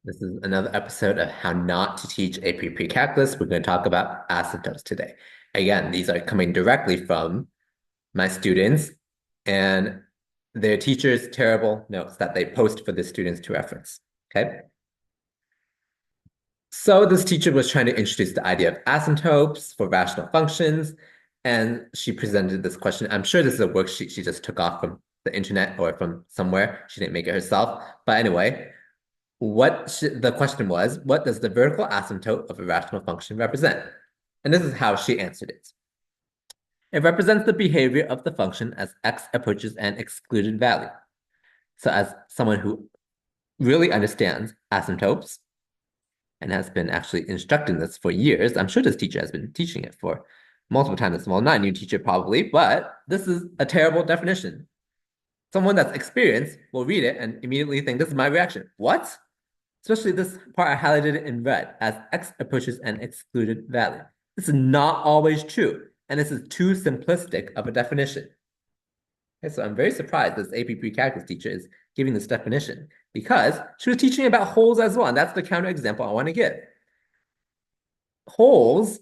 This is another episode of How Not to Teach AP Pre-Calculus. We're going to talk about asymptotes today. Again, these are coming directly from my students and their teachers' terrible notes that they post for the students to reference. Okay. So this teacher was trying to introduce the idea of asymptotes for rational functions, and she presented this question. I'm sure this is a worksheet she just took off from the internet or from somewhere. She didn't make it herself. But anyway, the question was, what does the vertical asymptote of a rational function represent? And this is how she answered it. It represents the behavior of the function as x approaches an excluded value. So as someone who really understands asymptotes and has been actually instructing this for years, I'm sure this teacher has been teaching it for multiple times. Well, not a new teacher probably, but this is a terrible definition. Someone that's experienced will read it and immediately think, this is my reaction. What? Especially this part, I highlighted it in red as x approaches an excluded value. This is not always true, and this is too simplistic of a definition. Okay, so I'm very surprised this AP Pre-Calculus teacher is giving this definition because she was teaching about holes as well, and that's the counterexample I want to give. Holes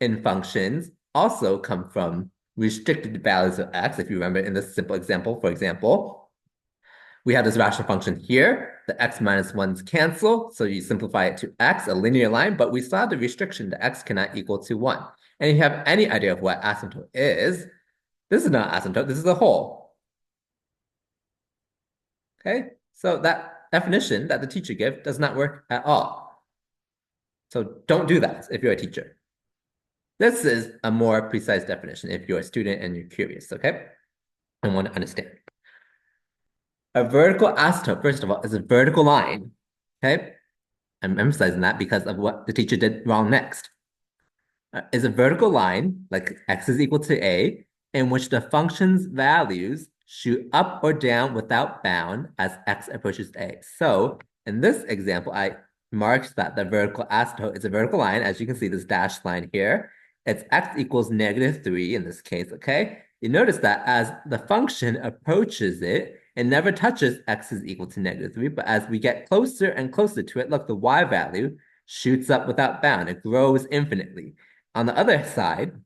in functions also come from restricted values of x. If you remember in this simple example, for example, we have this rational function here. The x minus 1s cancel, so you simplify it to x, a linear line, but we still have the restriction that x cannot equal to 1. And if you have any idea of what asymptote is, this is not asymptote, this is a hole. Okay, so that definition that the teacher gave does not work at all. So don't do that if you're a teacher. This is a more precise definition if you're a student and you're curious, okay? And want to understand. A vertical asymptote, first of all, is a vertical line, okay? I'm emphasizing that because of what the teacher did wrong next. Is a vertical line, like x is equal to a, in which the function's values shoot up or down without bound as x approaches a. So in this example, I marked that the vertical asymptote is a vertical line. As you can see, this dashed line here, it's x equals -3 in this case, okay? You notice that as the function approaches it, it never touches x is equal to -3, but as we get closer and closer to it, look, the y value shoots up without bound. It grows infinitely. On the other side,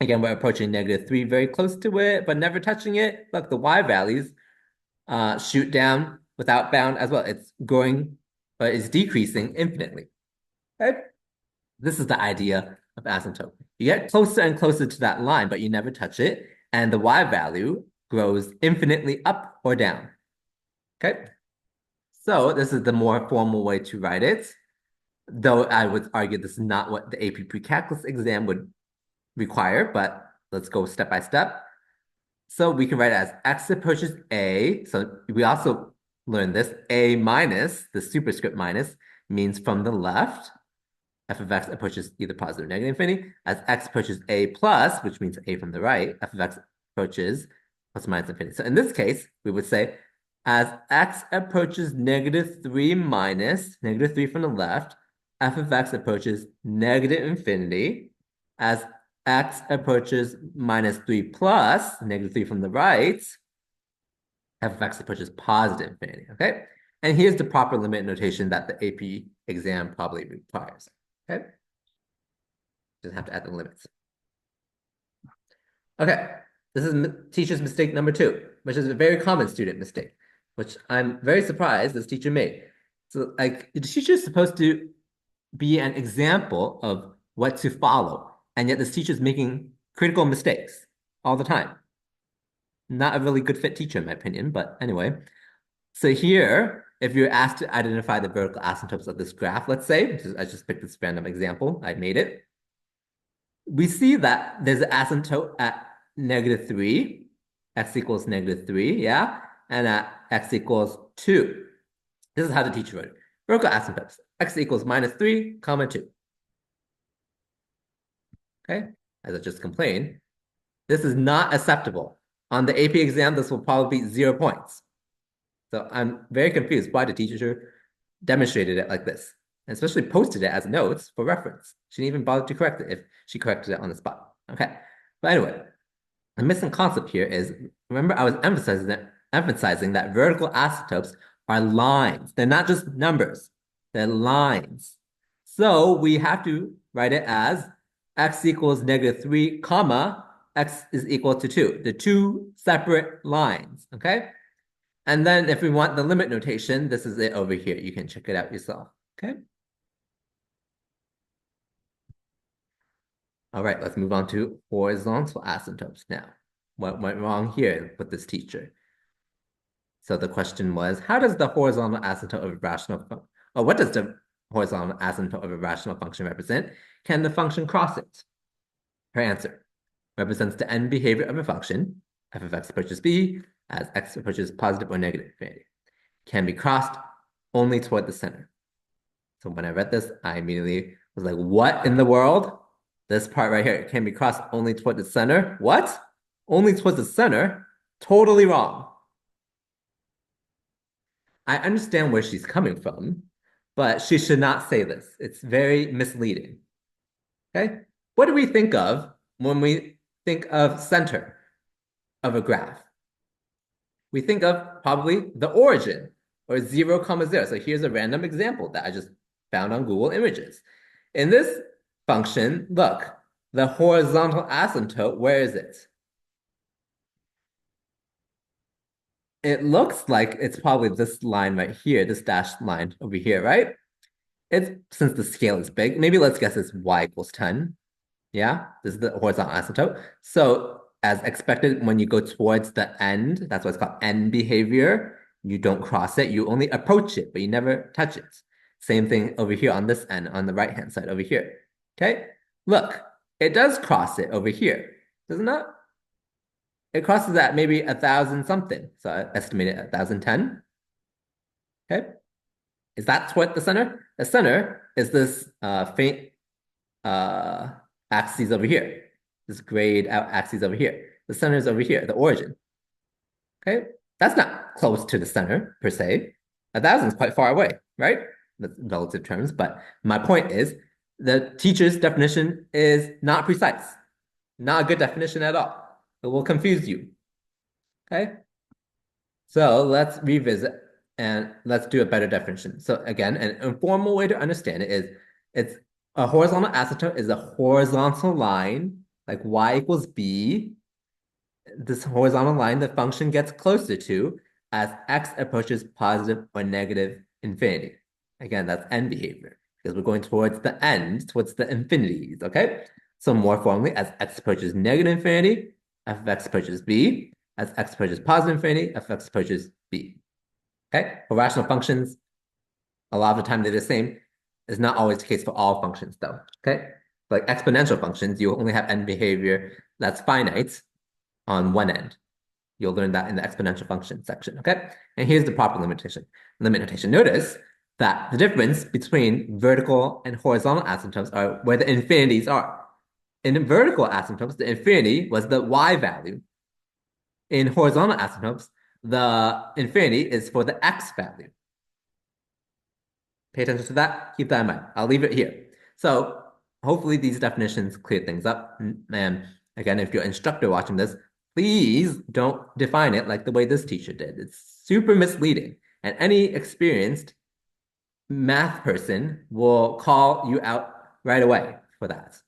again, we're approaching -3, very close to it, but never touching it. Look, the y values shoot down without bound as well. It's growing, but it's decreasing infinitely. Okay? This is the idea of asymptote. You get closer and closer to that line, but you never touch it, and the y value grows infinitely up or down. Okay? So this is the more formal way to write it, though I would argue this is not what the AP Pre-Calculus exam would require, but let's go step by step. So we can write it as x approaches a. So we also learned this. A minus, the superscript minus, means from the left. F of x approaches either positive or negative infinity. As x approaches a plus, which means a from the right, f of x approaches plus or minus infinity. So in this case, we would say as x approaches -3 minus -3 from the left, f of x approaches negative infinity. As x approaches -3 plus -3 from the right, f of x approaches positive infinity, okay? And here's the proper limit notation that the AP exam probably requires, okay? Just have to add the limits. Okay, this is teacher's mistake number 2, which is a very common student mistake, which I'm very surprised this teacher made. So like the teacher is supposed to be an example of what to follow, and yet this teacher is making critical mistakes all the time. Not a really good fit teacher, in my opinion, but anyway. So here, if you're asked to identify the vertical asymptotes of this graph, let's say, I just picked this random example, I made it. We see that there's an asymptote at -3, x equals -3, yeah? And at x equals 2. This is how the teacher wrote it. Vertical asymptotes, x equals -3, comma 2. Okay, as I just complained, this is not acceptable. On the AP exam, this will probably be 0 points. So I'm very confused why the teacher demonstrated it like this, and especially posted it as notes for reference. She didn't even bother to correct it if she corrected it on the spot. Okay, but anyway, the missing concept here is, remember I was emphasizing that vertical asymptotes are lines. They're not just numbers. The lines. So we have to write it as x equals -3, comma, x is equal to 2. The two separate lines, okay? And then if we want the limit notation, this is it over here. You can check it out yourself, okay? All right, let's move on to horizontal asymptotes now. What went wrong here with this teacher? So the question was, how does the horizontal asymptote of a rational, or what does the horizontal asymptote of a rational function represent? Can the function cross it? Her answer represents the end behavior of a function, f of x approaches b, as x approaches positive or negative infinity. Can be crossed only toward the center. So when I read this, I immediately was like, what in the world? This part right here, it can be crossed only toward the center. What? Only towards the center? Totally wrong. I understand where she's coming from, but she should not say this. It's very misleading. Okay? What do we think of when we think of center of a graph? We think of probably the origin or 0, 0. So here's a random example that I just found on Google Images. In this function, look, the horizontal asymptote, where is it? It looks like it's probably this line right here, this dashed line over here, right? It's since the scale is big, maybe let's guess it's y equals 10. Yeah, this is the horizontal asymptote. So as expected, when you go towards the end, that's why it's called end behavior. You don't cross it, you only approach it, but you never touch it. Same thing over here on this end, on the right-hand side over here. Okay, look, it does cross it over here, doesn't it? It crosses at maybe 1,000 something. So I estimated 1,010. Okay, is that toward the center? The center is this faint axis over here. This grayed out axis over here. The center is over here, the origin. Okay, that's not close to the center per se. 1,000 is quite far away, right? That's relative terms, but my point is the teacher's definition is not precise, not a good definition at all. It will confuse you. Okay, so let's revisit and let's do a better definition. So again, an informal way to understand it is it's a horizontal asymptote is a horizontal line, like y equals b. This horizontal line, the function gets closer to as x approaches positive or negative infinity. Again, that's end behavior because we're going towards the end, towards the infinities, okay? So more formally, as x approaches negative infinity, f of x approaches b. As x approaches positive infinity, f of x approaches b. Okay? For rational functions, a lot of the time they're the same. It's not always the case for all functions, though. Okay? Like exponential functions, you only have end behavior that's finite on one end. You'll learn that in the exponential function section, okay? And here's the proper limitation. Limit notation. Notice that the difference between vertical and horizontal asymptotes are where the infinities are. In vertical asymptotes, the infinity was the y value. In horizontal asymptotes, the infinity is for the x value. Pay attention to that. Keep that in mind. I'll leave it here. So hopefully these definitions clear things up. And again, if you're an instructor watching this, please don't define it like the way this teacher did. It's super misleading. And any experienced math person will call you out right away for that.